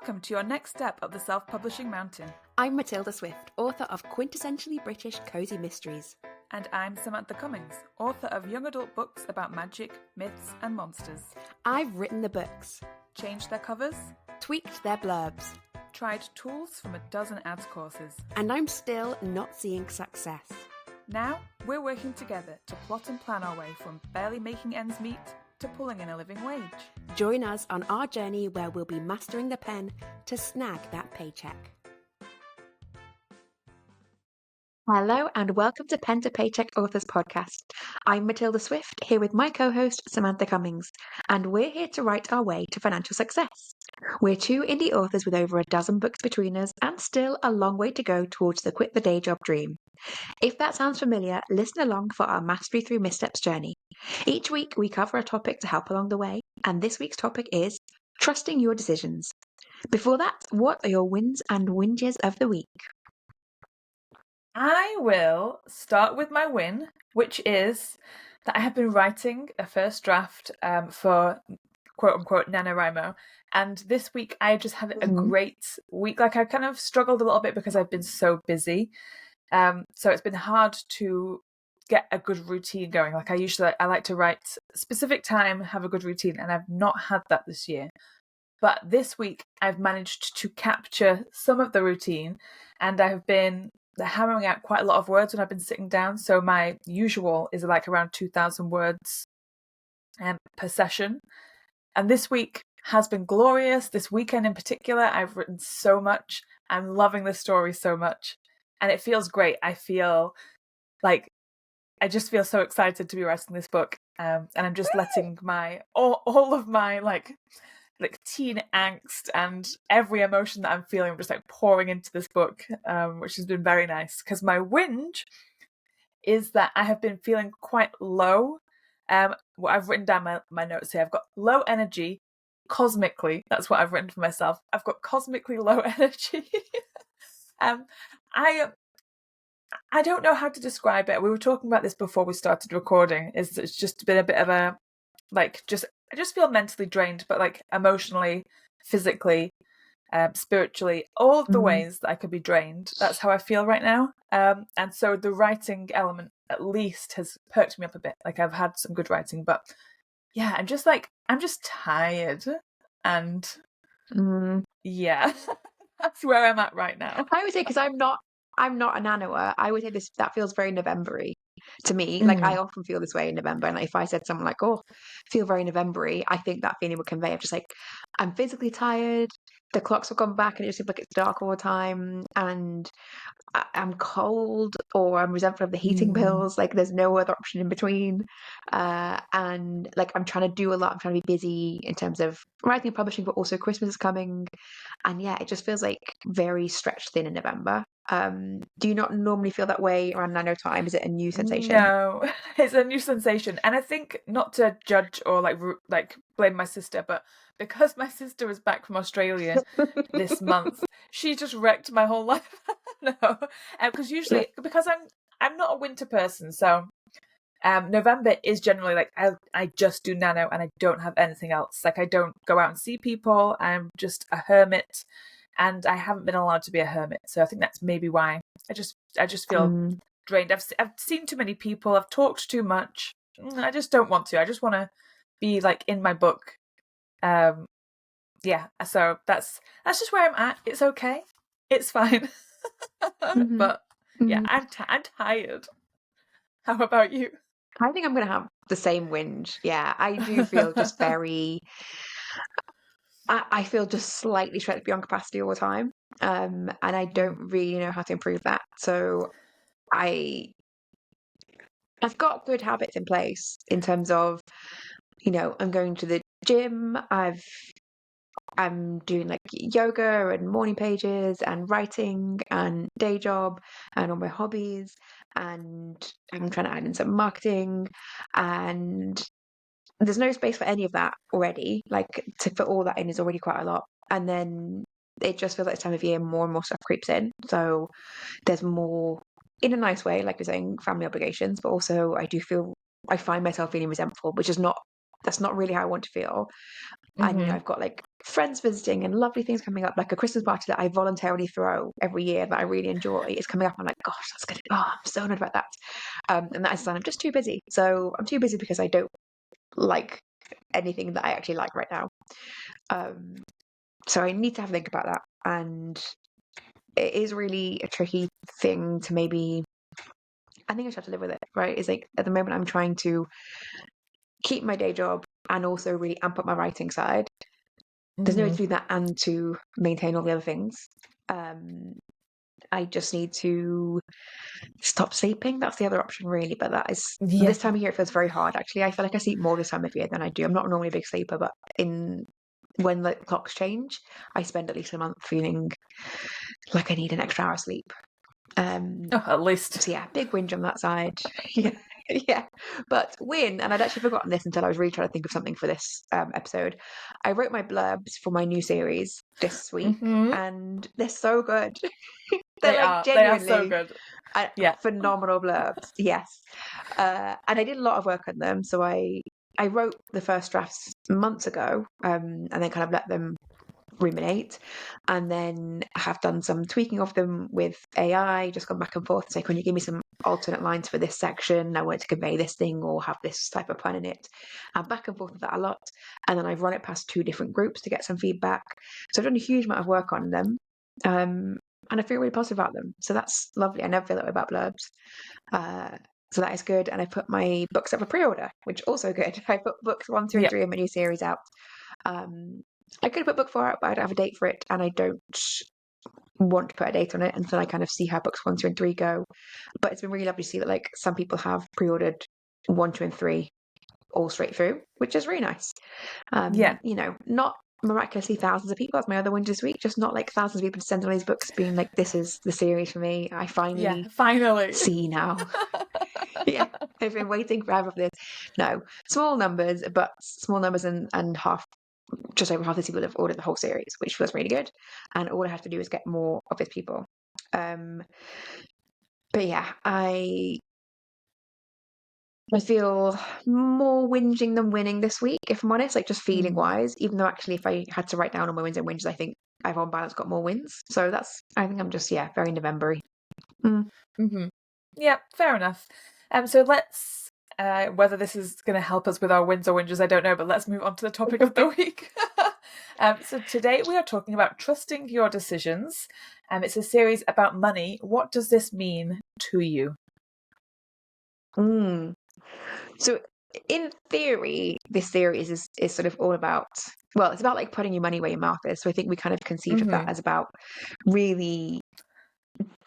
Welcome to your next step up the self-publishing mountain. I'm Matilda Swift, author of quintessentially British cozy mysteries. And I'm Samantha Cummings, author of young adult books about magic, myths and monsters. I've written the books, Changed their covers, tweaked their blurbs, tried tools from a dozen ads courses. and I'm still not seeing success. Now, we're working together to plot and plan our way from barely making ends meet to pulling in a living wage. Join us on our journey where we'll be mastering the pen to snag that paycheck. Hello and welcome to Pen to Paycheck Authors Podcast. I'm Matilda Swift, here with my co-host Samantha Cummings, and we're here to write our way to financial success. We're two indie authors with over a dozen books between us and still a long way to go towards the quit the day job dream. If that sounds familiar, listen along for our Mastery Through Missteps journey. Each week we cover a topic to help along the way, and this week's topic is trusting your decisions. Before that, what are your wins and whinges of the week? I will start with my win, which is that I have been writing a first draft for quote-unquote NaNoWriMo. And this week I just had a great week. Like I kind of struggled a little bit because I've been so busy. So it's been hard to get a good routine going. Like I like to write specific time, have a good routine, and I've not had that this year. But this week I've managed to capture some of the routine, and I have been hammering out quite a lot of words when I've been sitting down. So my usual is like around 2,000 words per session. And this week has been glorious. This weekend in particular, I've written so much. I'm loving the story so much. And it feels great. I just feel so excited to be writing this book. And I'm just letting all of my like teen angst and every emotion that I'm feeling, I'm just like pouring into this book, which has been very nice. Because my whinge is that I have been feeling quite low. What I've written down my notes here, I've got low energy cosmically. That's what I've written for myself. I've got cosmically low energy. I don't know how to describe it. We were talking about this before we started recording. It's just been a bit of a I just feel mentally drained, but like emotionally, physically, spiritually, all of the ways that I could be drained. That's how I feel right now. And so the writing element at least has perked me up a bit. Like I've had some good writing, but yeah, I'm just tired. And yeah, that's where I'm at right now. I would say, because I'm not a nanoer, I would say that feels very November-y to me. Like I often feel this way in November, and if I said something like, oh, feel very November-y, I think that feeling would convey of just like, I'm physically tired, the clocks have gone back and it just seems like it's dark all the time, and I'm cold, or I'm resentful of the heating bills. Like there's no other option in between. And like I'm trying to do a lot. I'm trying to be busy in terms of writing and publishing, but also Christmas is coming. And yeah, it just feels like very stretched thin in November. Do you not normally feel that way around nano time? Is it a new sensation? No, it's a new sensation. And I think not to judge or like blame my sister, but because my sister was back from Australia this month, she just wrecked my whole life. No, because usually because I'm not a winter person, so November is generally like I just do nano and I don't have anything else. Like I don't go out and see people. I'm just a hermit, and I haven't been allowed to be a hermit. So I think that's maybe why I just feel drained. I've seen too many people. I've talked too much. I just don't want to. I just want to be like in my book. Yeah. So that's just where I'm at. It's okay. It's fine. But yeah, I'm tired. How about you? I think I'm going to have the same whinge. Yeah, I do feel just very... I feel just slightly stretched beyond capacity all the time. And I don't really know how to improve that. So I've got good habits in place in terms of, I'm going to the gym. I'm doing like yoga and morning pages and writing and day job and all my hobbies, and I'm trying to add in some marketing, and there's no space for any of that already. Like to put all that in is already quite a lot. And then it just feels like this time of year more and more stuff creeps in. So there's more, in a nice way, like you're saying, family obligations, but also I find myself feeling resentful, which is that's not really how I want to feel. And I've got like friends visiting and lovely things coming up, like a Christmas party that I voluntarily throw every year that I really enjoy is coming up. I'm like, gosh, that's good. Oh, I'm so annoyed about that. And that is a sign I'm just too busy. So I'm too busy because I don't like anything that I actually like right now. So I need to have a think about that. And it is really a tricky thing to maybe, I think I just have to live with it, right? It's like at the moment I'm trying to keep my day job and also really amp up my writing side. There's no way to do that and to maintain all the other things. I just need to stop sleeping. That's the other option, really. But that is Yeah. this time of year, it feels very hard. Actually, I feel like I sleep more this time of year than I do. I'm not normally a big sleeper, but when the clocks change, I spend at least a month feeling like I need an extra hour of sleep. At least. So yeah, big whinge on that side. Yeah, yeah. But win, and I'd actually forgotten this until I was really trying to think of something for this episode. I wrote my blurbs for my new series this week, and they're so good. They're like They are so genuinely good. Yeah. phenomenal blurbs. Yes, and I did a lot of work on them. So I wrote the first drafts months ago, and then kind of let them ruminate, and then have done some tweaking of them with AI, just gone back and forth, say, can you give me some alternate lines for this section? I want it to convey this thing or have this type of pun in it. And back and forth with that a lot. And then I've run it past 2 different groups to get some feedback. So I've done a huge amount of work on them. And I feel really positive about them. So that's lovely. I never feel that way about blurbs. So that is good. And I put my books up for pre-order, which also good. I put books 1, 2, and 3 of my new series out. I could put book 4 out, but I don't have a date for it, and I don't want to put a date on it until I kind of see how books 1, 2, and 3 go. But it's been really lovely to see that like some people have pre-ordered 1, 2, and 3 all straight through, which is really nice. You know, not miraculously thousands of people. That's my other win this week. Just not like thousands of people sending all these books, being like, "This is the series for me." I finally see now. Yeah, I've been waiting forever for this. No, small numbers, but small numbers and half. Just over half the people have ordered the whole series, which feels really good. And all I have to do is get more of those people. But yeah, I feel more whinging than winning this week, if I'm honest, like just feeling wise, even though actually if I had to write down all my wins and whinges, I think I've on balance got more wins. So I think I'm just, very November-y. Yeah, fair enough. So let's, whether this is going to help us with our wins or whinges, I don't know, but let's move on to the topic of the week. So today we are talking about trusting your decisions. It's a series about money. What does this mean to you? So in theory, this series is sort of all about, well, it's about like putting your money where your mouth is. So I think we kind of conceived of that as about really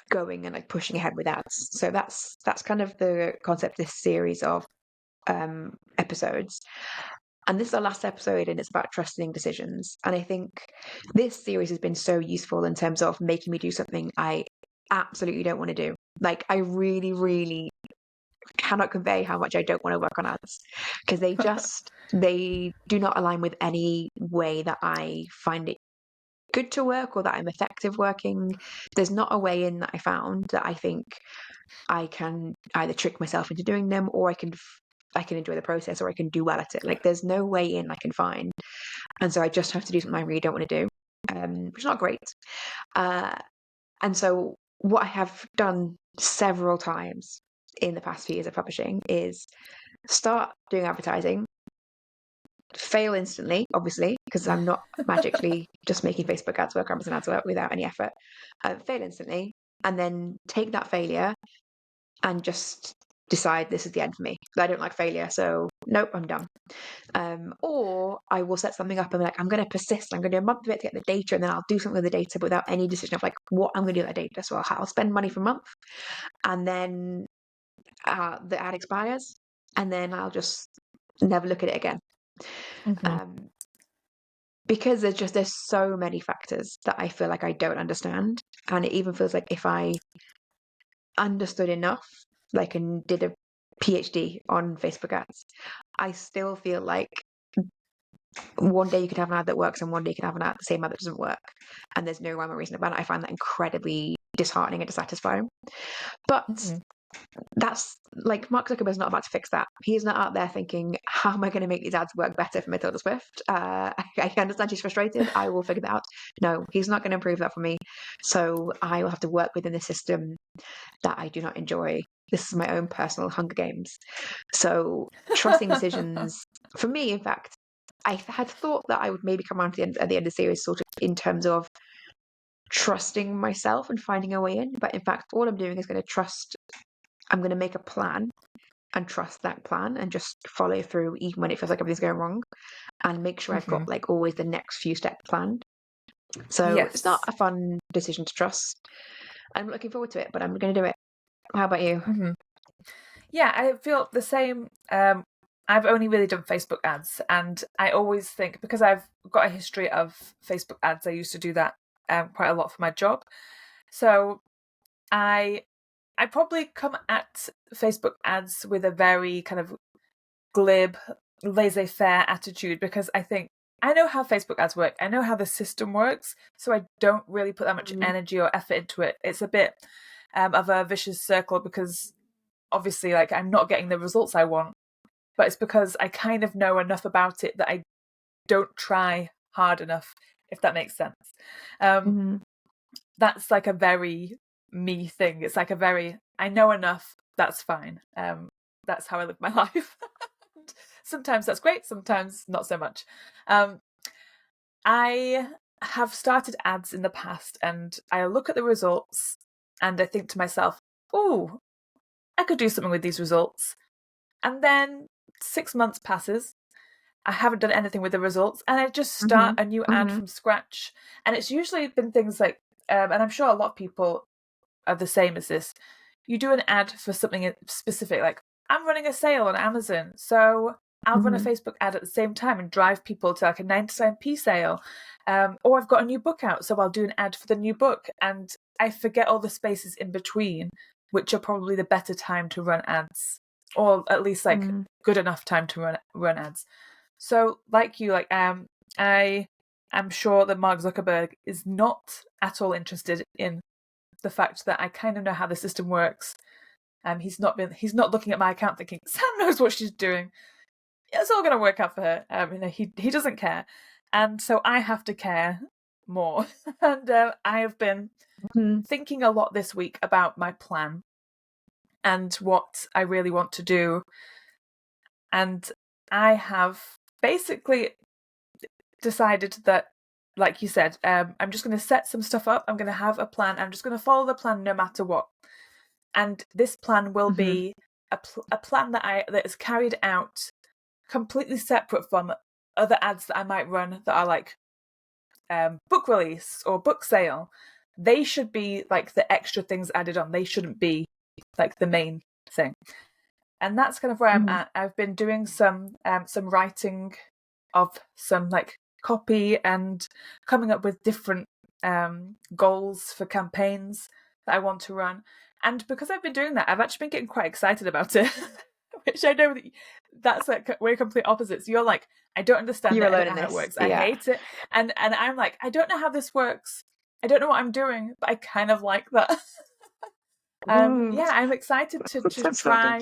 going and like pushing ahead with ads. So that's kind of the concept of this series of episodes. And this is our last episode, and it's about trusting decisions. And I think this series has been so useful in terms of making me do something I absolutely don't want to do. Like I really, really cannot convey how much I don't want to work on ads, because they do not align with any way that I find it good to work or that I'm effective working. There's not a way in that I found that I think I can either trick myself into doing them, or I can enjoy the process, or I can do well at it. Like there's no way in I can find. And so I just have to do something I really don't want to do, which is not great. And so what I have done several times in the past few years of publishing is start doing advertising, fail instantly, obviously, because I'm not magically just making Facebook ads work, Amazon ads work without any effort. Fail instantly, and then take that failure and just decide this is the end for me. I don't like failure, so nope, I'm done. Or I will set something up and be like, I'm going to persist. I'm going to do a month of it to get the data, and then I'll do something with the data without any decision of like what I'm going to do with that data. So I'll spend money for a month, and then the ad expires, and then I'll just never look at it again. Because there's so many factors that I feel like I don't understand, and it even feels like if I understood enough, like and did a PhD on Facebook ads, I still feel like one day you could have an ad that works and one day you can have an ad, the same ad that doesn't work, and there's no rhyme or reason about it. I find that incredibly disheartening and dissatisfying. But that's like Mark Zuckerberg's not about to fix that. He's not out there thinking, how am I going to make these ads work better for Matilda Swift? I understand she's frustrated. I will figure that out. No, he's not going to improve that for me. So I will have to work within the system that I do not enjoy. This is my own personal Hunger Games. So trusting decisions, for me, in fact, I had thought that I would maybe come around to at the end of the series, sort of in terms of trusting myself and finding a way in. But in fact, all I'm doing is going to trust. I'm going to make a plan and trust that plan and just follow through even when it feels like everything's going wrong, and make sure I've got like always the next few steps planned. So it's not a fun decision to trust. I'm looking forward to it, but I'm going to do it. How about you? Yeah, I feel the same. I've only really done Facebook ads, and I always think, because I've got a history of Facebook ads, I used to do that quite a lot for my job. So I probably come at Facebook ads with a very kind of glib, laissez-faire attitude, because I think I know how Facebook ads work. I know how the system works, so I don't really put that much energy or effort into it. It's a bit of a vicious circle, because obviously, like, I'm not getting the results I want, but it's because I kind of know enough about it that I don't try hard enough, if that makes sense. That's like a very me thing. It's like a very, I know enough, that's fine. That's how I live my life. Sometimes that's great, sometimes not so much. I have started ads in the past, and I look at the results and I think to myself, oh, I could do something with these results. And then 6 months passes, I haven't done anything with the results, and I just start a new ad from scratch. And it's usually been things like, and I'm sure a lot of people are the same as this. You do an ad for something specific, like, I'm running a sale on Amazon, so I'll run a Facebook ad at the same time and drive people to like a 99p sale. Or I've got a new book out, so I'll do an ad for the new book. And I forget all the spaces in between, which are probably the better time to run ads, or at least like good enough time to run ads. So like you, like I am sure that Mark Zuckerberg is not at all interested in the fact that I kind of know how the system works. He's not looking at my account thinking, Sam knows what she's doing. It's all going to work out for her. He doesn't care, and so I have to care more. And I have been thinking a lot this week about my plan and what I really want to do. And I have basically decided that, like you said, I'm just going to set some stuff up. I'm going to have a plan. I'm just going to follow the plan no matter what. And this plan will be a plan that is carried out completely separate from other ads that I might run that are like book release or book sale. They should be like the extra things added on. They shouldn't be like the main thing. And that's kind of where I'm at. I've been doing some writing of some like copy and coming up with different goals for campaigns that I want to run. And because I've been doing that, I've actually been getting quite excited about it, which I know that's like we're complete opposites. You're like, I don't understand You're alone in how this. it works. I hate it. And I'm like, I don't know how this works. I don't know what I'm doing, but I kind of like that. Yeah, I'm excited to try.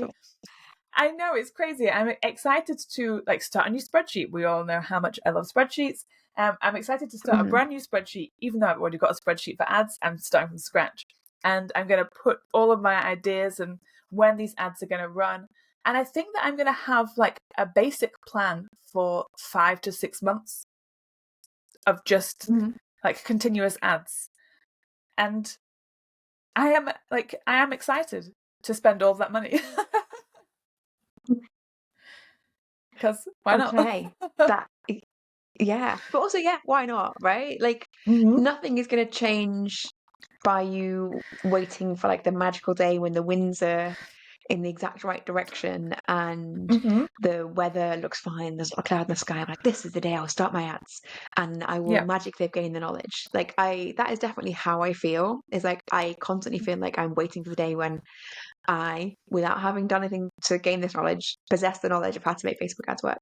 I know, it's crazy. I'm excited to like start a new spreadsheet. We all know how much I love spreadsheets. I'm excited to start a brand new spreadsheet, even though I've already got a spreadsheet for ads. I'm starting from scratch, and I'm going to put all of my ideas and when these ads are going to run. And I think that I'm going to have like a basic plan for 5 to 6 months of just like continuous ads. And I am excited to spend all that money. Because why not? Okay. Yeah. But also, yeah, why not? Right? Like, nothing is going to change by you waiting for like the magical day when the winds are in the exact right direction and the weather looks fine. There's not a cloud in the sky. I'm like, this is the day I'll start my ads, and I will magically have gained the knowledge. Like, that is definitely how I feel. Is like I constantly feel like I'm waiting for the day when I, without having done anything to gain this knowledge, possess the knowledge of how to make Facebook ads work.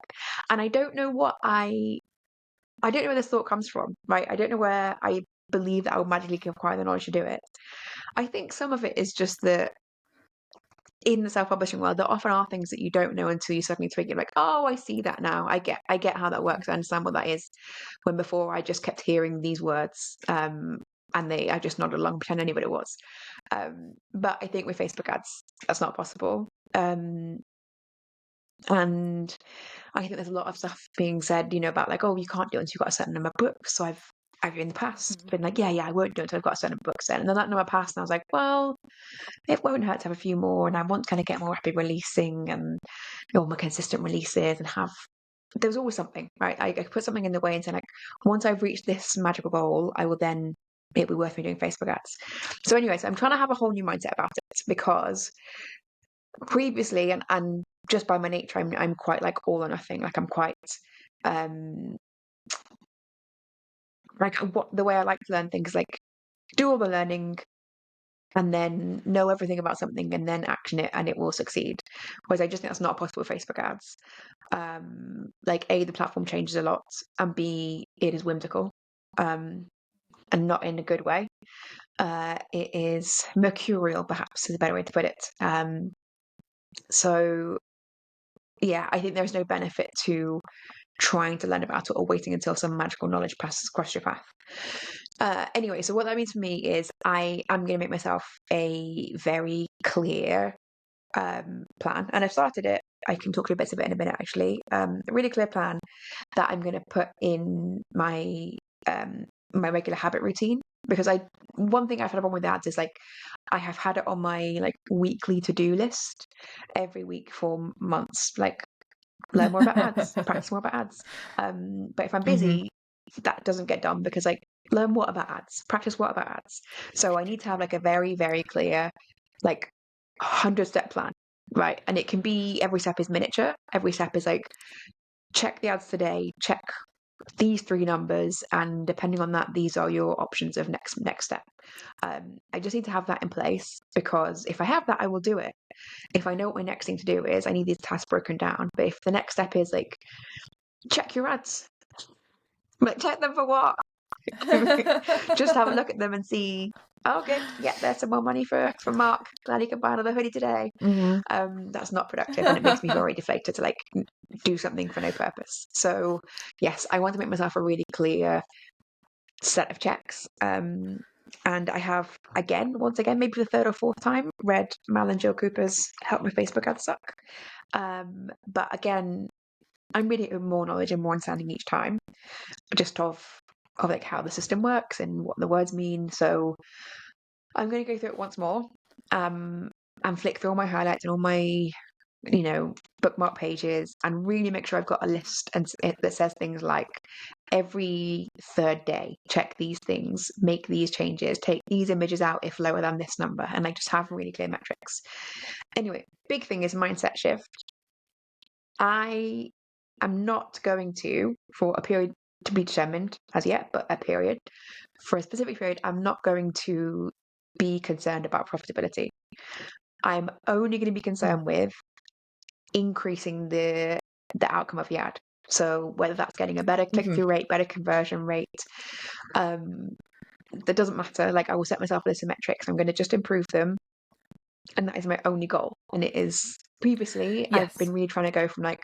And I don't know I don't know where this thought comes from, right? I don't know where I believe that I will magically acquire the knowledge to do it. I think some of it is just that in the self-publishing world, there often are things that you don't know until you suddenly twig. You're like, oh, I see that now. I get how that works. I understand what that is. When before I just kept hearing these words, and I just nodded along, pretend I knew what it was. But I think with Facebook ads, that's not possible. And I think there's a lot of stuff being said, about like, oh, you can't do it until you've got a certain number of books. So I've in the past been like, yeah, I won't do it until I've got a certain number of books then. And then that number passed, and I was like, well, it won't hurt to have a few more, and I want to kind of get more rapid releasing and more consistent releases and have. There was always something, right? I put something in the way and say like, once I've reached this magical goal, I will then. It'll be worth me doing Facebook ads. So, anyways, I'm trying to have a whole new mindset about it because previously, and just by my nature, I'm quite like all or nothing. Like I'm quite like what the way I like to learn things, like do all the learning and then know everything about something and then action it and it will succeed. Whereas I just think that's not possible with Facebook ads. Like A, the platform changes a lot, and B, it is whimsical, and not in a good way. It is mercurial, perhaps is a better way to put it. So yeah, I think there's no benefit to trying to learn about it or waiting until some magical knowledge passes across your path. Anyway, so what that means for me is I am going to make myself a very clear plan, and I've started it. I can talk to you bits of it in a minute, actually. A really clear plan that I'm going to put in my my regular habit routine, because one thing I've had a problem with ads is like I have had it on my like weekly to-do list every week for months, like learn more about ads, practice more about ads. But if I'm busy, that doesn't get done because like learn what about ads, practice what about ads. So I need to have like a very, very clear, like 100-step plan, right? And it can be every step is miniature. Every step is like check the ads today, check these 3 numbers, and depending on that, these are your options of next step. I just need to have that in place because if I have that, I will do it. If I know what my next thing to do is, I need these tasks broken down. But if the next step is like check your ads, but check them for what? Just have a look at them and see. Oh, good. Yeah, there's some more money for Mark. Glad he can buy another hoodie today. That's not productive, and it makes me very deflated to like do something for no purpose. So yes, I want to make myself a really clear set of checks. And I have once again, maybe the 3rd or 4th time, read Mal and Jill Cooper's Help My Facebook Ads Suck. But again, I'm really more knowledge and more understanding each time, just of like how the system works and what the words mean. So I'm going to go through it once more, and flick through all my highlights and all my bookmark pages, and really make sure I've got a list that says things like every 3rd day, check these things, make these changes, take these images out if lower than this number, and like just have really clear metrics. Anyway, big thing is mindset shift. I am not going to, for a period to be determined as yet, but a period, for a specific period, I'm not going to be concerned about profitability. I'm only going to be concerned with increasing the outcome of the ad. So whether that's getting a better click-through rate, better conversion rate, that doesn't matter. Like I will set myself a list of metrics. I'm going to just improve them. And that is my only goal. And it is previously, I've been really trying to go from like,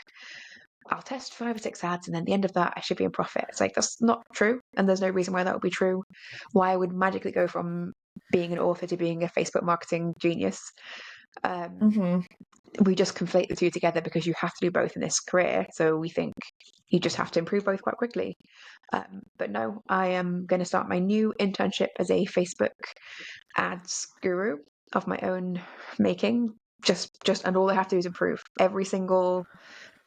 I'll test 5 or 6 ads and then at the end of that I should be in profit. It's like, that's not true. And there's no reason why that would be true. Why I would magically go from being an author to being a Facebook marketing genius. We just conflate the two together because you have to do both in this career. So we think you just have to improve both quite quickly. But no, I am going to start my new internship as a Facebook ads guru of my own making. And all I have to do is improve every single,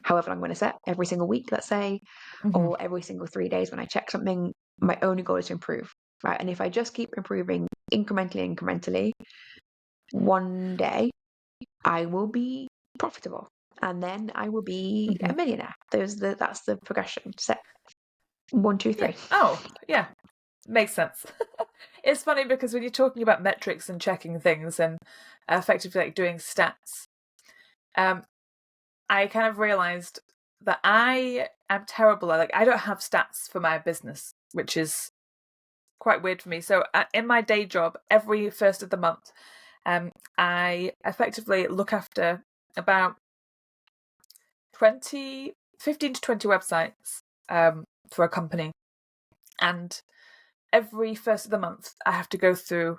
however I'm going to set, every single week, let's say, or every single 3 days when I check something. My only goal is to improve, right? And if I just keep improving incrementally, one day I will be profitable, and then I will be a millionaire. That's the progression. Set 1, 2, 3. Yeah. Oh, yeah, makes sense. It's funny because when you're talking about metrics and checking things and effectively like doing stats, I kind of realized that I am terrible at, like, I don't have stats for my business, which is quite weird for me. So in my day job, every 1st of the month, I effectively look after about 15 to 20 websites for a company. And every first of the month, I have to go through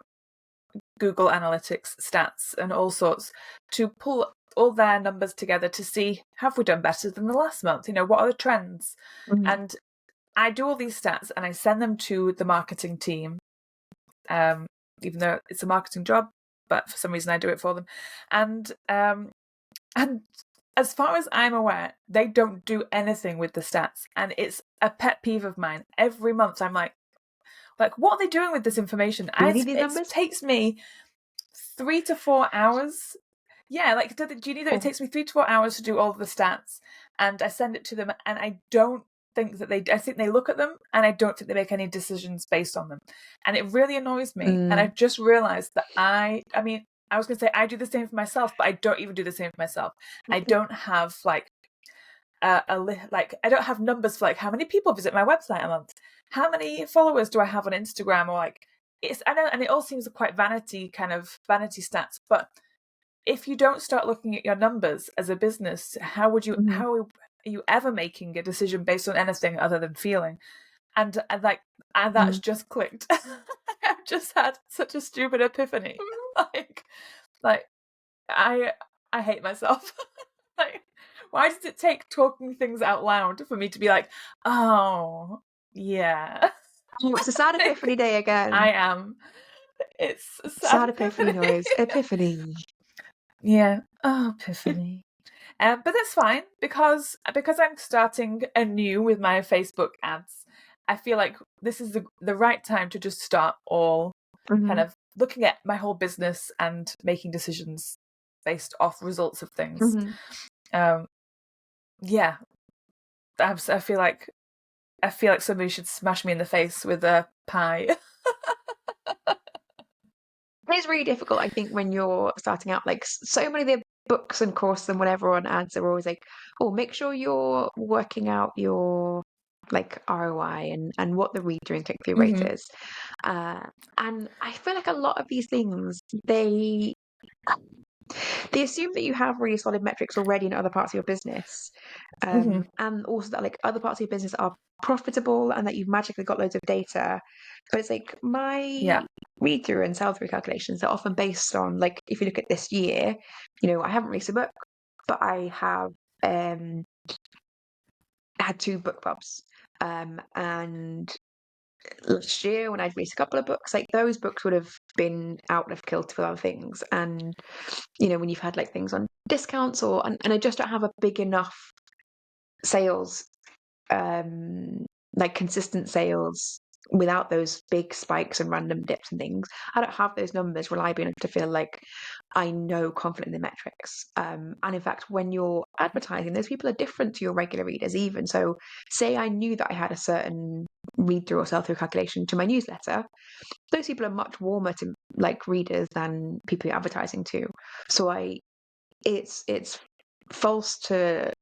Google Analytics stats and all sorts to pull all their numbers together to see, have we done better than the last month? What are the trends? And I do all these stats and I send them to the marketing team, even though it's a marketing job, but for some reason I do it for them. And as far as I'm aware, they don't do anything with the stats, and it's a pet peeve of mine. Every month I'm like, what are they doing with this information? Do we need these It numbers? takes me 3 to 4 hours. Yeah, do you need that? It takes me 3 to 4 hours to do all of the stats, and I send it to them, and I don't think that I think they look at them, and I don't think they make any decisions based on them, and it really annoys me. And I've just realised that I was going to say I do the same for myself, but I don't even do the same for myself. I don't have I don't have numbers for how many people visit my website a month, how many followers do I have on Instagram, or I know, and it all seems quite vanity stats. But if you don't start looking at your numbers as a business, how are you ever making a decision based on anything other than feeling? And that's just clicked. I've just had such a stupid epiphany. I hate myself. Why does it take talking things out loud for me to be like, oh yeah? Oh, it's a sad epiphany day again. I am. It's a sad epiphany noise. Epiphany. Yeah. Oh, epiphany. But that's fine because I'm starting anew with my Facebook ads. I feel like this is the right time to just start all kind of looking at my whole business and making decisions based off results of things. Yeah, I feel like somebody should smash me in the face with a pie. It's really difficult, I think, when you're starting out. So many of the books and courses and whatever on ads are always like, oh, make sure you're working out your ROI and what the reader and click-through rate is. And I feel like a lot of these things, they assume that you have really solid metrics already in other parts of your business. And also that other parts of your business are profitable and that you've magically got loads of data. But it's my read through and sell through calculations are often based on if you look at this year, I haven't released a book, but I have had 2 book clubs. And last year when I'd released a couple of books, those books would have been out of kilter with other things. And when you've had things on discounts and I just don't have a big enough sales, consistent sales without those big spikes and random dips and things. I don't have those numbers reliably enough to feel like I know confident in the metrics. And in fact, when you're advertising, those people are different to your regular readers even. So say I knew that I had a certain read through or sell through calculation to my newsletter, those people are much warmer to readers than people you're advertising to. So it's false to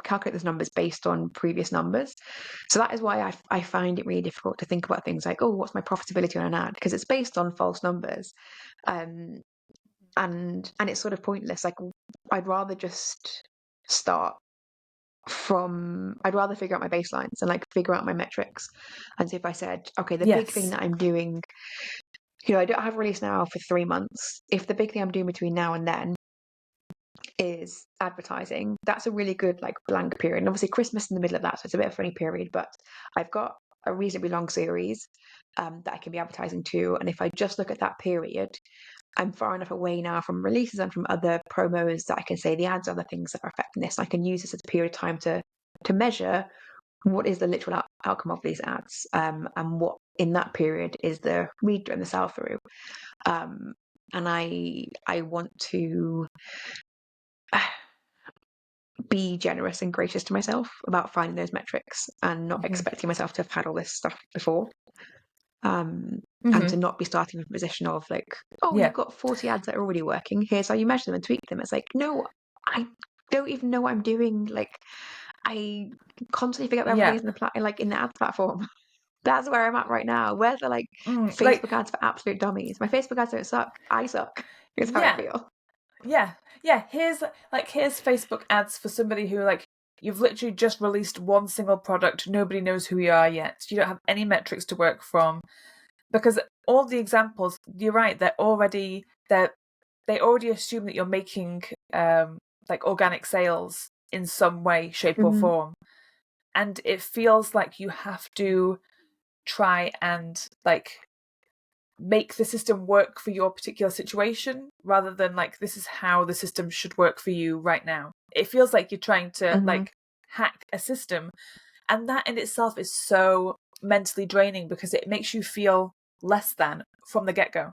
calculate those numbers based on previous numbers. So that is why I find it really difficult to think about things like, oh, what's my profitability on an ad? Because it's based on false numbers. And it's sort of pointless. I'd rather just start I'd rather figure out my baselines and figure out my metrics. And so if I said, okay, the big thing that I'm doing, I don't have a release now for 3 months. If the big thing I'm doing between now and then is advertising, that's a really good blank period. And obviously Christmas in the middle of that, so it's a bit of a funny period, but I've got a reasonably long series that I can be advertising to. And if I just look at that period, I'm far enough away now from releases and from other promos that I can say the ads are the things that are affecting this. I can use this as a period of time to measure what is the literal outcome of these ads, and what in that period is the read through and the sell through. And I want to be generous and gracious to myself about finding those metrics and not expecting myself to have had all this stuff before. And to not be starting from a position of you've got 40 ads that are already working, here's how you measure them and tweak them. It's no, I don't even know what I'm doing. I constantly forget where everything is in the ads platform. That's where I'm at right now. Where the like Like, Facebook ads for absolute dummies. My Facebook ads don't suck. I suck. Is how I yeah, feel. yeah. Here's Facebook ads for somebody who, like, you've literally just released one single product. Nobody knows who you are yet. You don't have any metrics to work from, because all the examples, you're right, they already assume that you're making like organic sales in some way, shape, or Mm-hmm. form, and it feels like you have to try and like make the system work for your particular situation rather than like this is how the system should work for you right now. It feels like you're trying to Mm-hmm. like hack a system, and that in itself is so mentally draining because it makes you feel less than from the get-go.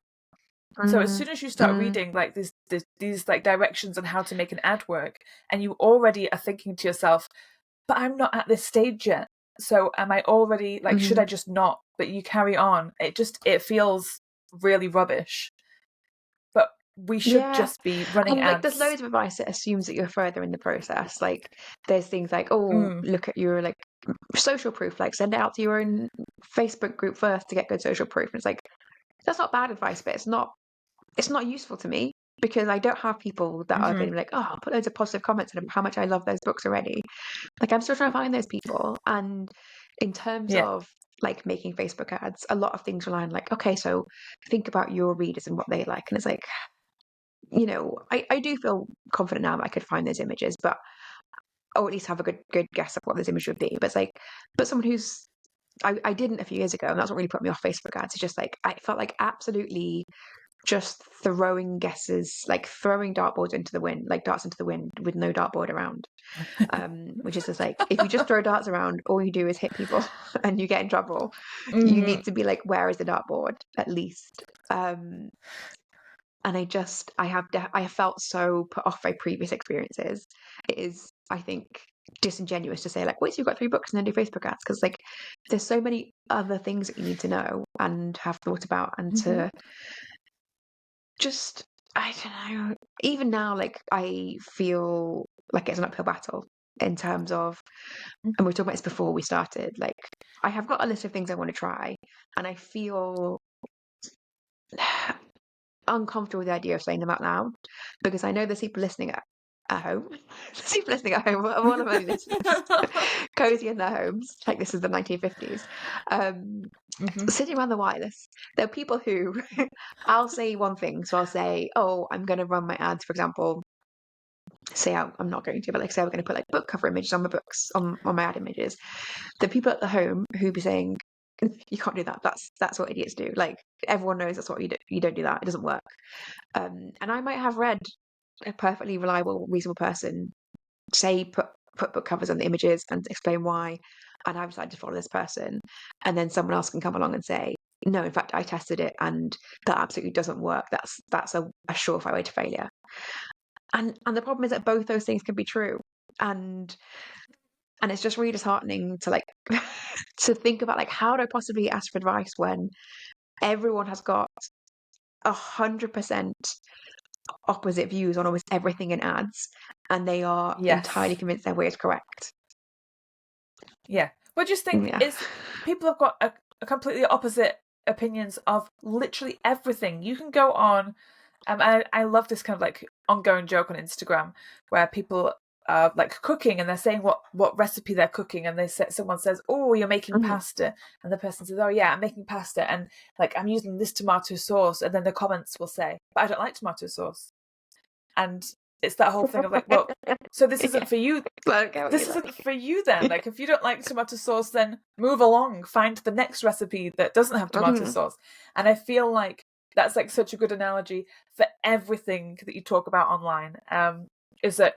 So as soon as you start Mm-hmm. reading like these like directions on how to make an ad work, and you already are thinking to yourself, but I'm not at this stage yet, so am I already like, should Mm-hmm. I just not? But you carry on. It feels really rubbish. But we should Yeah. just be running And like there's ads. loads of advice that assumes that you're further in the process. Like there's things like, oh, Mm, look at your like social proof, like send it out to your own Facebook group first to get good social proof. And it's like that's not bad advice, but it's not useful to me because I don't have people that are going mm-hmm. to be like, oh, I'll put loads of positive comments on how much I love those books already. Like I'm still trying to find those people. And in terms Yeah. of like making Facebook ads, a lot of things rely on like, okay, so think about your readers and what they like. And it's like, I do feel confident now that I could find those images, but or at least have a good guess of what this image would be. But it's like, but someone who's I didn't a few years ago, and that's what really put me off Facebook ads. It's just like I felt like absolutely just throwing guesses, like throwing dartboards into the wind, like darts into the wind with no dartboard around. Which is just like if you just throw darts around, all you do is hit people and you get in trouble. You Mm, need to be like, where is the dartboard at least? And I have felt so put off by previous experiences. It is, I think, disingenuous to say like, wait, so you've got 3 books and then do Facebook ads, because like there's so many other things that you need to know and have thought about and mm-hmm. to just, I don't know, even now like I feel like it's an uphill battle in terms of, and we were talking about this before we started, like I have got a list of things I want to try and I feel uncomfortable with the idea of saying them out loud because I know there's people listening at home. There's people listening at home. All of my listeners cozy in their homes, like this is the 1950s, Mm-hmm. sitting around the wireless. There are people who I'll say one thing, so I'll say, "Oh, I'm going to run my ads." For example, say I'm not going to, but like say we're going to put like book cover images on my books on my ad images. The people at the home who be saying, "You can't do that. That's what idiots do." Like everyone knows that's what you do. You don't do that. It doesn't work. And I might have read a perfectly reliable, reasonable person say put book covers on the images and explain why, and I've decided to follow this person, and then someone else can come along and say, no, in fact, I tested it and that absolutely doesn't work. That's a surefire way to failure. And the problem is that both those things can be true, and it's just really disheartening to like to think about like how do I possibly ask for advice when everyone has got 100% opposite views on almost everything in ads, and they are entirely Yes. convinced their way is correct. Yeah. But just think Yeah. is people have got a completely opposite opinions of literally everything. You can go on, I love this kind of like ongoing joke on Instagram where people are like cooking and they're saying what recipe they're cooking, and someone says, "Oh, you're making Mhm. pasta," and the person says, "Oh yeah, I'm making pasta, and like I'm using this tomato sauce," and then the comments will say, "But I don't like tomato sauce," and it's that whole thing of like, well, so this Yeah. isn't for you. I don't care what you This isn't like. for you then. Like, if you don't like tomato sauce, then move along, find the next recipe that doesn't have tomato Mhm. sauce. And I feel like that's like such a good analogy for everything that you talk about online. Is that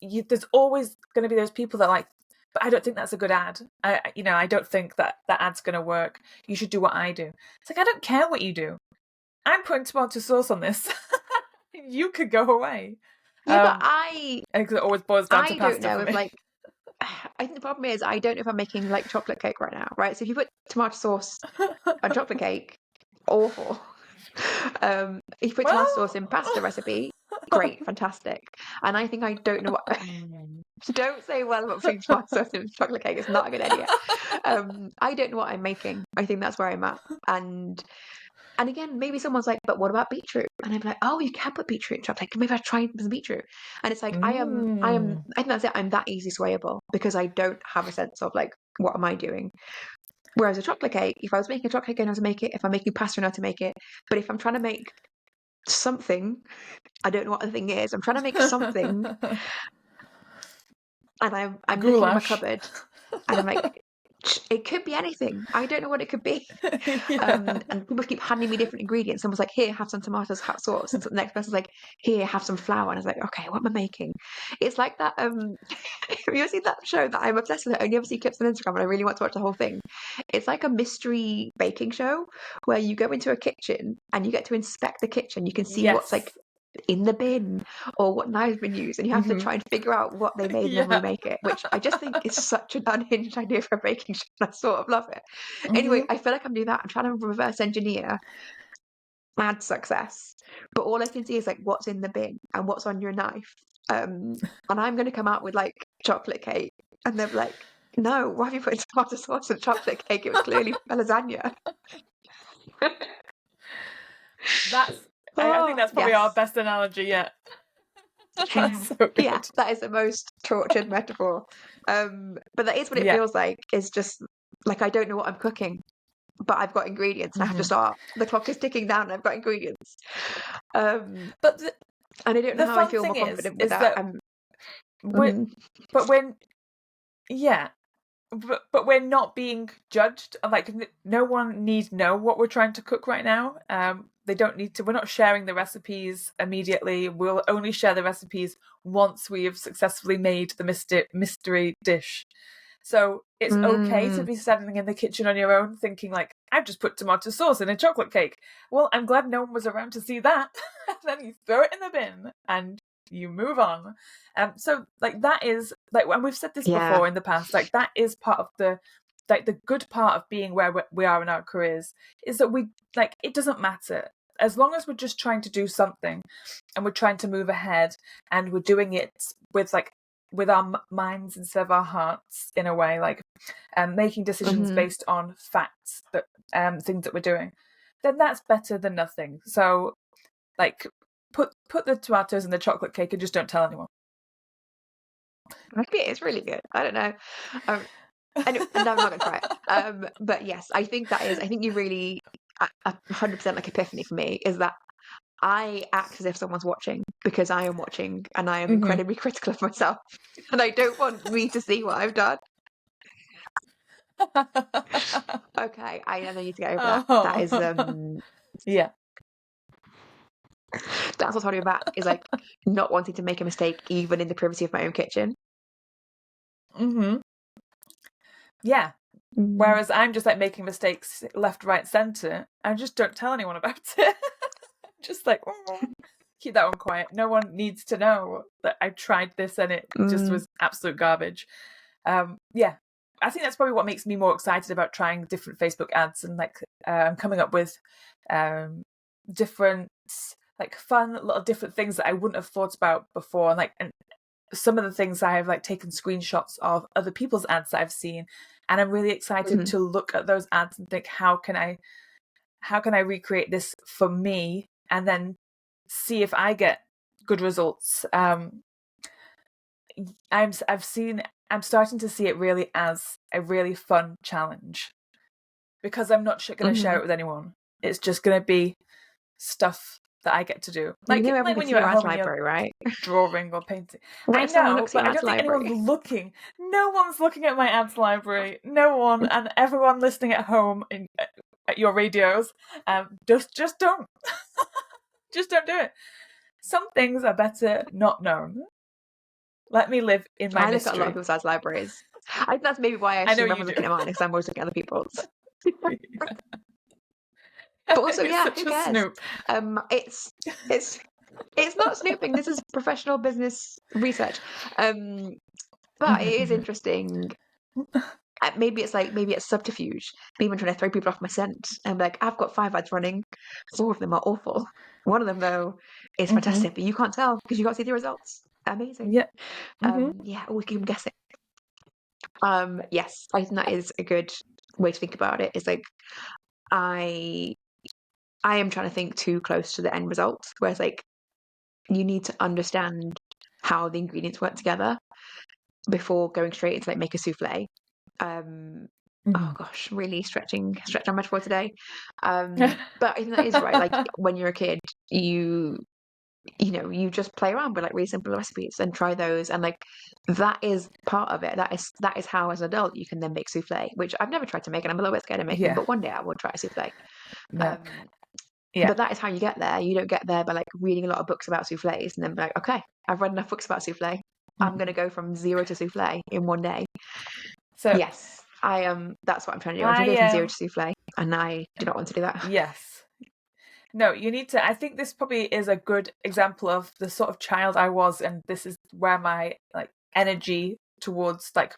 there's always going to be those people that like, but I don't think that's a good ad. I don't think that ad's going to work. You should do what I do. It's like, I don't care what you do. I'm putting tomato sauce on this. You could go away. Yeah, but I think it always boils down to I don't pasta know for if me. like I think the problem is I don't know if I'm making like chocolate cake right now, right? So if you put tomato sauce on chocolate cake, awful. If you put tomato sauce in Well, pasta recipe, great, fantastic. And I think I don't know what. Don't say, well, I'm not putting tomato sauce in chocolate cake. It's not a good idea. I don't know what I'm making. I think that's where I'm at. And again, maybe someone's like, but what about beetroot? And I'm like, oh, you can put beetroot in chocolate. Maybe I try some beetroot. And it's like, I think that's it. I'm that easy swayable because I don't have a sense of like, what am I doing? Whereas a chocolate cake, if I was making a chocolate cake, I know how to make it. If I'm making pasta, I know how to make it. But if I'm trying to make something, I don't know what the thing is. I'm trying to make something, and I'm looking in my cupboard, and I'm like, it could be anything. I don't know what it could be. Yeah. And people keep handing me different ingredients. Someone's like, here, have some tomatoes, hot sauce. And the next person's like, here, have some flour. And I was like, okay, what am I making? It's like that. Have you ever seen that show that I'm obsessed with? I only ever see clips on Instagram and I really want to watch the whole thing. It's like a mystery baking show where you go into a kitchen and you get to inspect the kitchen. You can see what's like in the bin or what knives been used, and you have to try and figure out what they made and then remake it, which I just think is such an unhinged idea for a baking show. I sort of love it. Anyway, I feel like I'm doing that. I'm trying to reverse engineer ad success, but all I can see is like what's in the bin and what's on your knife. And I'm going to come out with like chocolate cake, and they're like, no, why have you put tomato sauce in chocolate cake? It was clearly a lasagna. I think that's probably our best analogy yet. That's so good. Yeah, that is the most tortured metaphor. But that is what it feels like. It's just like I don't know what I'm cooking, but I've got ingredients and I have to start. The clock is ticking down and I've got ingredients. And I don't know how I feel more confident with that. But we're not being judged. Like, no one needs to know what we're trying to cook right now. They don't need to. We're not sharing the recipes immediately. We'll only share the recipes once we have successfully made the mystery dish. So it's okay to be standing in the kitchen on your own thinking like, I've just put tomato sauce in a chocolate cake. Well, I'm glad no one was around to see that. And then you throw it in the bin and you move on. So like that is like, and we've said this before in the past, like that is part of the good part of being where we are in our careers, is that we like, it doesn't matter as long as we're just trying to do something and we're trying to move ahead and we're doing it with our minds instead of our hearts, in a way, like making decisions based on facts, that things that we're doing, then that's better than nothing. So like put the tomatoes in the chocolate cake and just don't tell anyone. Maybe it's really good. I don't know. And I'm not going to try it. But yes, I think you really 100% like epiphany for me is that I act as if someone's watching because I am watching and I am incredibly critical of myself and I don't want me to see what I've done. Okay, I need to get over that. That is yeah. That's what's holding me back, is like not wanting to make a mistake even in the privacy of my own kitchen. Yeah. Whereas I'm just like making mistakes left, right, centre. I just don't tell anyone about it. Just like, keep that one quiet. No one needs to know that I tried this and it just was absolute garbage. Yeah. I think that's probably what makes me more excited about trying different Facebook ads and like coming up with different like fun little different things that I wouldn't have thought about before. And like, and some of the things I have like taken screenshots of other people's ads that I've seen, and I'm really excited to look at those ads and think, how can I recreate this for me, and then see if I get good results. I'm starting to see it really as a really fun challenge, because I'm not going to share it with anyone. It's just going to be stuff that I get to do. Like, you know, like when you're at home library, right? Drawing or painting. I know, but I don't think anyone's looking. No one's looking at my ads library. No one, and everyone listening at home at your radios, just don't. Just don't do it. Some things are better not known. Let me live in my mystery. I look at a lot of people's ads libraries. I think that's maybe why I assume everyone's looking at mine, because I'm always looking at other people's. But also, yeah, who cares? Snoop. It's not snooping. This is professional business research. But it is interesting. Maybe it's subterfuge. Maybe I'm trying to throw people off my scent. And like, I've got 5 ads running. 4 of them are awful. One of them though is fantastic, but you can't tell because you can't see the results. Amazing. Yeah. Yeah, always keep them guessing. Yes, I think that is a good way to think about it. It's like I am trying to think too close to the end result, whereas like you need to understand how the ingredients work together before going straight into like make a souffle. Oh gosh, really stretching our metaphor today. But I think that is right. Like when you're a kid, you just play around with like really simple recipes and try those, and like that is part of it. That is how as an adult you can then make souffle, which I've never tried to make and I'm a little bit scared of making, Yeah. but one day I will try a souffle. No. Um, Yeah. but that is how you get there. You don't get there by like reading a lot of books about souffles and then be like, okay, I've read enough books about souffle. I'm going to go from zero to souffle in one day. So Yes, I am. That's what I'm trying to do. I'm trying to go from zero to souffle, and I do not want to do that. Yes. No, you need to. I think this probably is a good example of the sort of child I was, and this is where my like energy towards like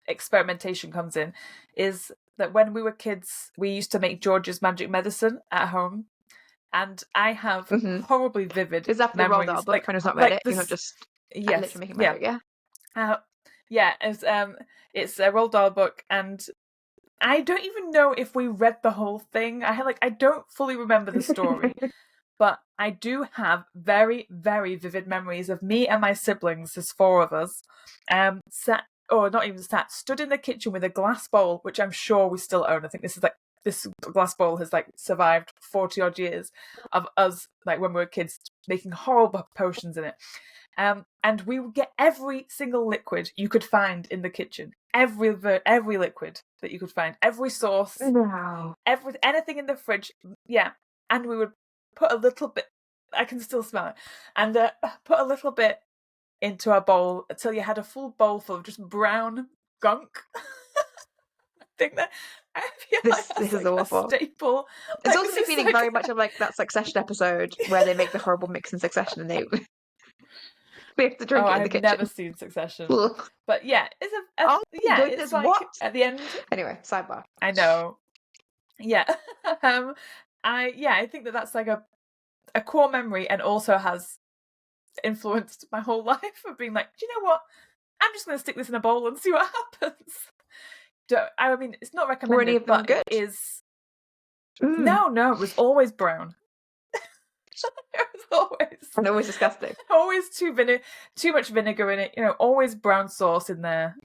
experimentation comes in. Is that when we were kids, we used to make George's magic medicine at home, and I have horribly vivid Is that for the Roald Dahl memories. book? Like, if anyone's not read like it, this. you're not just Yes. literally making Yeah. magic, yeah. Yeah. It's a Roald Dahl book, and I don't even know if we read the whole thing. I don't fully remember the story, but I do have very, very vivid memories of me and my siblings, there's four of us, stood in the kitchen with a glass bowl, which I'm sure we still own. I think this glass bowl has like survived 40 odd years of us, like when we were kids, making horrible potions in it. And we would get every single liquid you could find in the kitchen. Every liquid that you could find. Every sauce. Wow. Anything in the fridge. Yeah. And we would put a little bit, I can still smell it, and put a little bit into our bowl until you had a full bowl full of just brown gunk. I feel This that's is like awful. a staple. It's also me feeling very much of like that Succession episode where they make the horrible mix in Succession and we have to drink it in the kitchen. I've never seen Succession. But yeah, it's oh yeah, goodness, it's like what? at the end. Anyway, sidebar. I know. Yeah. I think that's like a core memory, and also has influenced my whole life of being like, do you know what? I'm just going to stick this in a bowl and see what happens. I mean, it's not recommended, Were any of them but good? it is. No, it was always brown. It was always. And always disgusting. Always too much vinegar in it. Always brown sauce in there.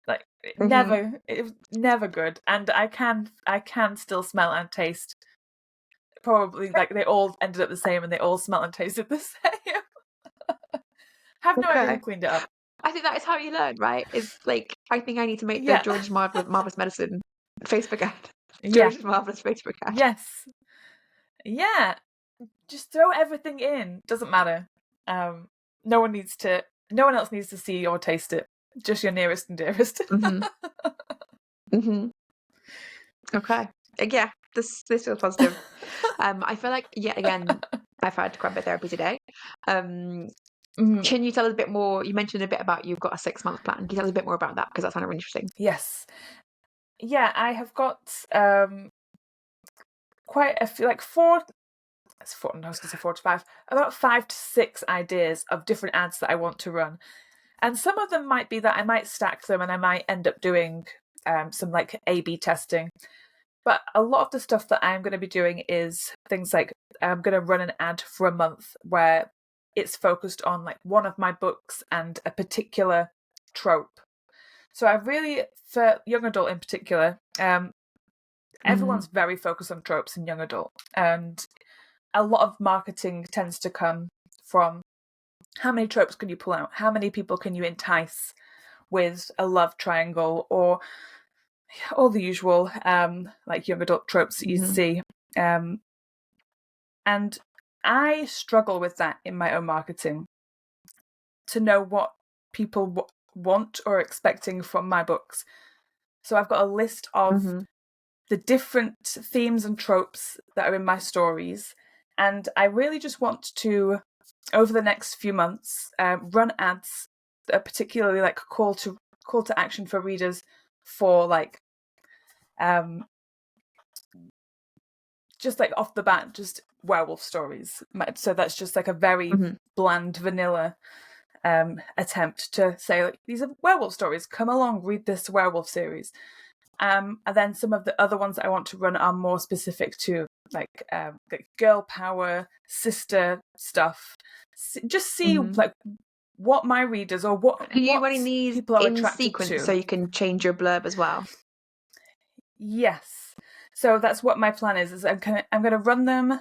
Like it was never good. And I can still smell and taste. Probably like they all ended up the same, and they all smell and tasted the same. Have no idea who cleaned it up. I think that is how you learn, right? It's like I think I need to make the George's Marvelous Medicine Facebook ad. George's Marvelous Facebook ad. Yes. Yeah. Just throw everything in. Doesn't matter. No one else needs to see or taste it. Just your nearest and dearest. Okay. Yeah. This feels positive. I feel like yet again I've had quite a bit of therapy today. Can you tell us a bit more? You mentioned a bit about you've got a 6-month plan. Can you tell us a bit more about that, because that sounded really interesting? Yes. Yeah, I have got quite a few, like 4 to 5, about 5 to 6 ideas of different ads that I want to run. And some of them might be that I might stack them and I might end up doing some like A/B testing. But a lot of the stuff that I'm going to be doing is things like I'm going to run an ad for a month where it's focused on like one of my books and a particular trope. So I really, for young adult in particular, everyone's very focused on tropes in young adult. And a lot of marketing tends to come from how many tropes can you pull out? How many people can you entice with a love triangle, or all the usual like young adult tropes that you see. And I struggle with that in my own marketing, to know what people want or are expecting from my books. So I've got a list of the different themes and tropes that are in my stories, and I really just want to, over the next few months, run ads that are particularly like call to action for readers, for like just like off the bat, just werewolf stories. So that's just like a very bland, vanilla attempt to say, like, these are werewolf stories. Come along, read this werewolf series. And then some of the other ones that I want to run are more specific to like girl power, sister stuff. Just see like what my readers or what Are you running these people are in attracted sequence to. so you can change your blurb as well? Yes. So that's what my plan is I'm gonna run them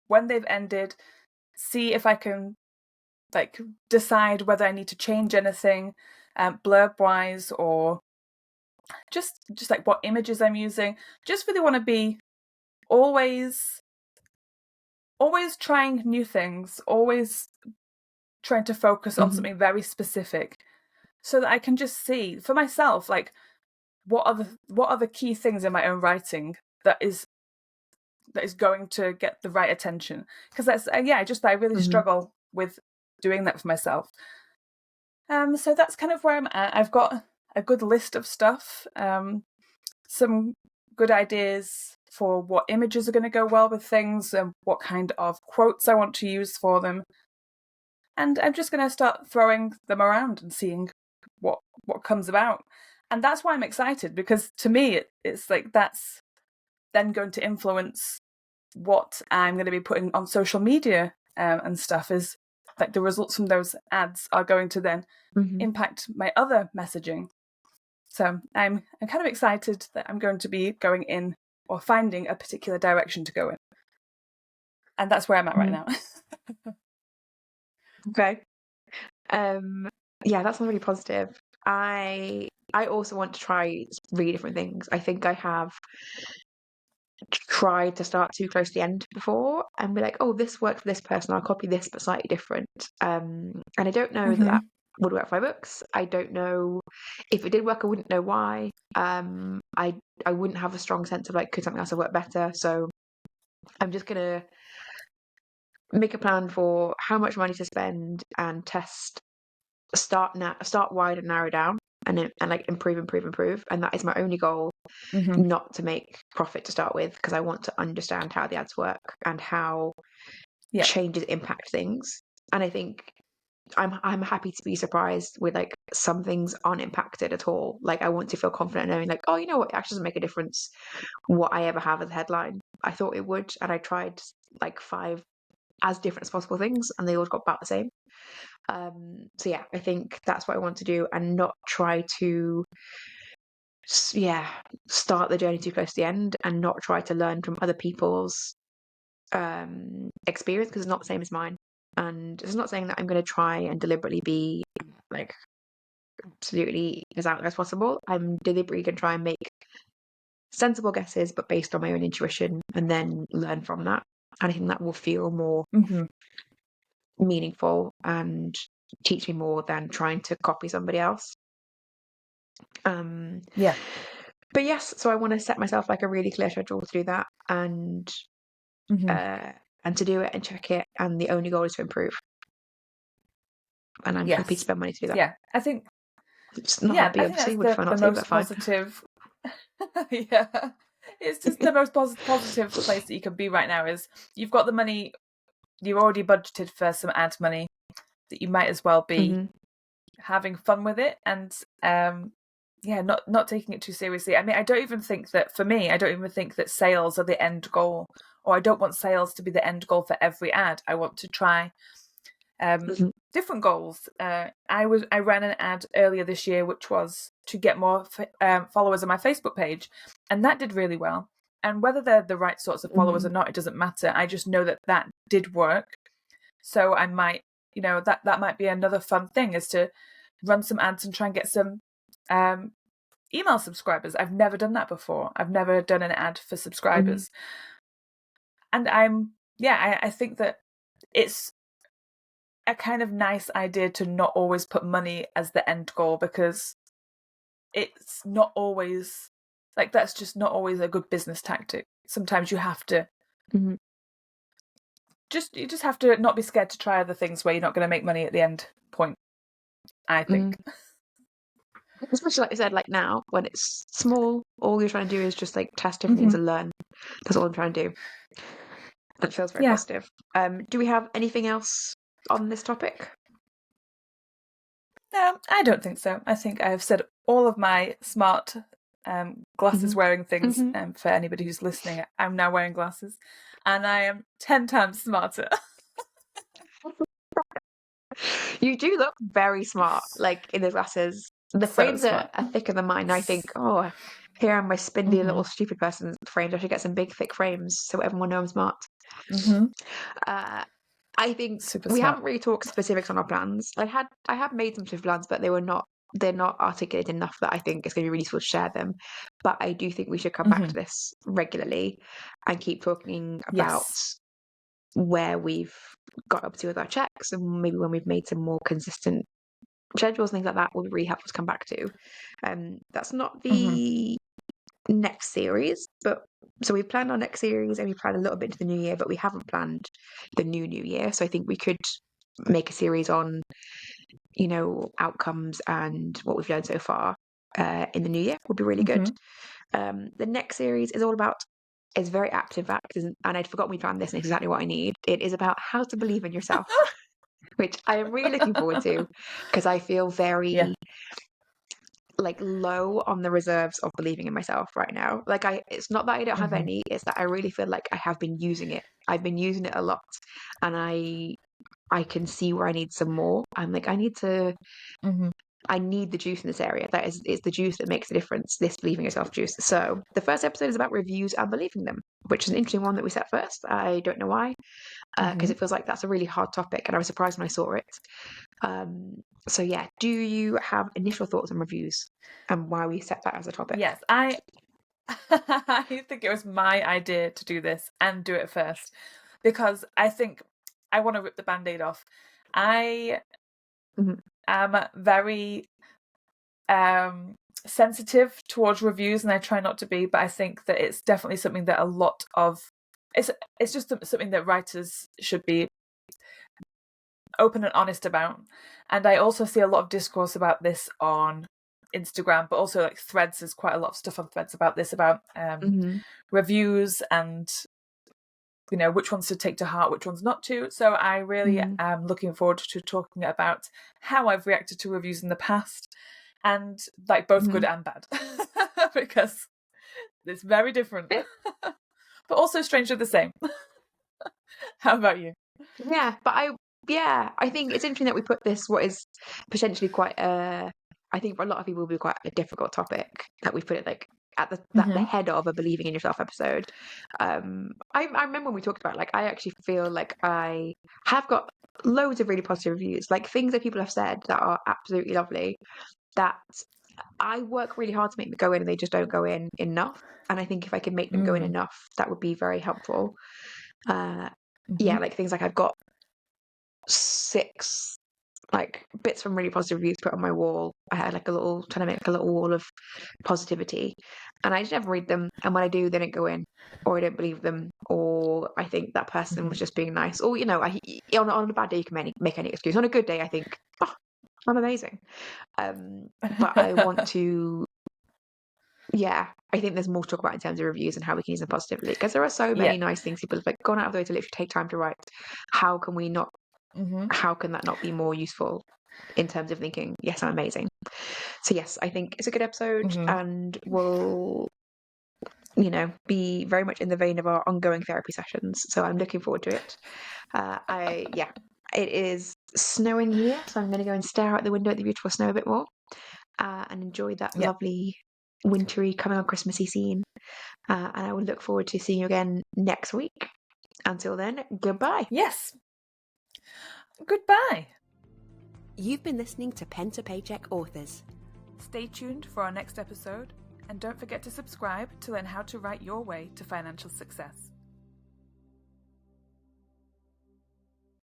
when they've ended, see if I can like decide whether I need to change anything blurb wise, or just like what images I'm using. Just really want to be always trying new things, always trying to focus on something very specific, so that I can just see for myself, like, what are the key things in my own writing that is going to get the right attention. Because that's I really struggle with doing that for myself. So that's kind of where I'm at. I've got a good list of stuff, some good ideas for what images are going to go well with things and what kind of quotes I want to use for them. And I'm just going to start throwing them around and seeing what comes about. And that's why I'm excited, because to me, it's like that's then going to influence what I'm going to be putting on social media and stuff. Is like the results from those ads are going to then impact my other messaging. So I'm kind of excited that I'm going to be going in or finding a particular direction to go in. And that's where I'm at right now. Okay. Yeah, that sounds really positive. I also want to try really different things. I think I have tried to start too close to the end before and be like, oh, this worked for this person, I'll copy this but slightly different. And I don't know that would work for my books. I don't know if it did work. I wouldn't know why. I wouldn't have a strong sense of like, could something else have worked better? So I'm just gonna make a plan for how much money to spend and start wide and narrow down, and like improve, and that is my only goal. Not to make profit to start with, because I want to understand how the ads work and how changes impact things. And I think I'm happy to be surprised with like some things aren't impacted at all. Like I want to feel confident knowing like, oh, you know what, it actually doesn't make a difference what I ever have as a headline. I thought it would, and I tried like 5 as different as possible things and they all got about the same. So yeah, I think that's what I want to do, and not try to start the journey too close to the end, and not try to learn from other people's experience, because it's not the same as mine. And it's not saying that I'm going to try and deliberately be like absolutely as out there as possible. I'm deliberately going to try and make sensible guesses, but based on my own intuition, and then learn from that. And I think that will feel more meaningful and teach me more than trying to copy somebody else. But yes, so I want to set myself like a really clear schedule to do that, and to do it and check it, and the only goal is to improve. And I'm happy to spend money to do that. Yeah, I think it's not happy, obviously, would prefer not to, but fine. Positive. Yeah, it's just the most positive place that you can be right now. Is you've got the money, you've already budgeted for some ad money, that you might as well be having fun with it, and not taking it too seriously. I mean, I don't even think that sales are the end goal, or I don't want sales to be the end goal for every ad. I want to try different goals. I ran an ad earlier this year, which was to get more followers on my Facebook page, and that did really well. And whether they're the right sorts of followers or not, it doesn't matter. I just know that did work. So I might, that might be another fun thing, is to run some ads and try and get some email subscribers. I've never done that before. I've never done an ad for subscribers. And I think that it's a kind of nice idea to not always put money as the end goal, because it's not always like, that's just not always a good business tactic. Sometimes you have to you just have to not be scared to try other things where you're not going to make money at the end point, I think. Especially like you said, like now when it's small, all you're trying to do is just like test different things and learn. That's all I'm trying to do. That feels very positive. Do we have anything else on this topic? No, I don't think so. I think I've said all of my smart glasses wearing things for anybody who's listening. I'm now wearing glasses and I am 10 times smarter. You do look very smart, like in the glasses. The frames are thicker than mine. I think, oh, here I'm my spindly little stupid person frames. I should get some big thick frames so everyone knows I'm smart. I think we haven't really talked specifics on our plans. I have made some specific plans, but they're not articulated enough that I think it's going to be really useful to share them. But I do think we should come back to this regularly and keep talking about where we've got up to with our checks, and maybe when we've made some more consistent schedules and things like that will be really helpful to come back to. That's not the next series, but so we've planned our next series and we planned a little bit into the new year, but we haven't planned the new year. So I think we could make a series on, you know, outcomes and what we've learned so far in the new year would be really good. The next series is all about, it's very apt in fact, and I'd forgotten we planned this and it's exactly what I need. It is about how to believe in yourself, which I am really looking forward to because I feel very like low on the reserves of believing in myself right now. Like it's not that I don't have any, it's that I really feel like I have been using it. I've been using it a lot and I can see where I need some more. I'm like, I need the juice in this area. It's the juice that makes the difference, this believing yourself juice. So the first episode is about reviews and believing them, which is an interesting one that we set first. I don't know why, because it feels like that's a really hard topic and I was surprised when I saw it. So yeah, do you have initial thoughts on reviews and why we set that as a topic? Yes, I think it was my idea to do this and do it first because I think I want to rip the Band-Aid off. I am very sensitive towards reviews and I try not to be, but I think that it's definitely something that a lot of it's just something that writers should be open and honest about. And I also see a lot of discourse about this on Instagram, but also like Threads. There's quite a lot of stuff on Threads about this, about reviews and, you know, which ones to take to heart, which ones not to. So I really am looking forward to talking about how I've reacted to reviews in the past, and like both good and bad, because it's very different, but also strangely the same. How about you? Yeah, but I think it's interesting that we put this, what is potentially quite I think for a lot of people will be quite a difficult topic, that we put it like at the head of a believing in yourself episode. I remember when we talked about, like, I actually feel like I have got loads of really positive reviews, like things that people have said that are absolutely lovely, that I work really hard to make them go in and they just don't go in enough. And I think if I could make them go in enough, that would be very helpful. Yeah, like things like I've got 6 like bits from really positive reviews put on my wall. I had like trying to make like a little wall of positivity, and I just never read them. And when I do, they don't go in, or I don't believe them, or I think that person was just being nice, or, you know, on a bad day you can make any excuse. On a good day, I think, oh, I'm amazing. But I want to. Yeah, I think there's more to talk about in terms of reviews and how we can use them positively, because there are so many nice things people have like gone out of their way to literally take time to write. How can we not? How can that not be more useful in terms of thinking, yes, I'm amazing? So yes, I think it's a good episode and will, you know, be very much in the vein of our ongoing therapy sessions. So I'm looking forward to it. It is snowing here, so I'm going to go and stare out the window at the beautiful snow a bit more and enjoy that lovely wintry coming on Christmassy scene. And I will look forward to seeing you again next week. Until then, goodbye. Yes. Goodbye. You've been listening to Pen to Paycheck Authors. Stay tuned for our next episode, and don't forget to subscribe to learn how to write your way to financial success.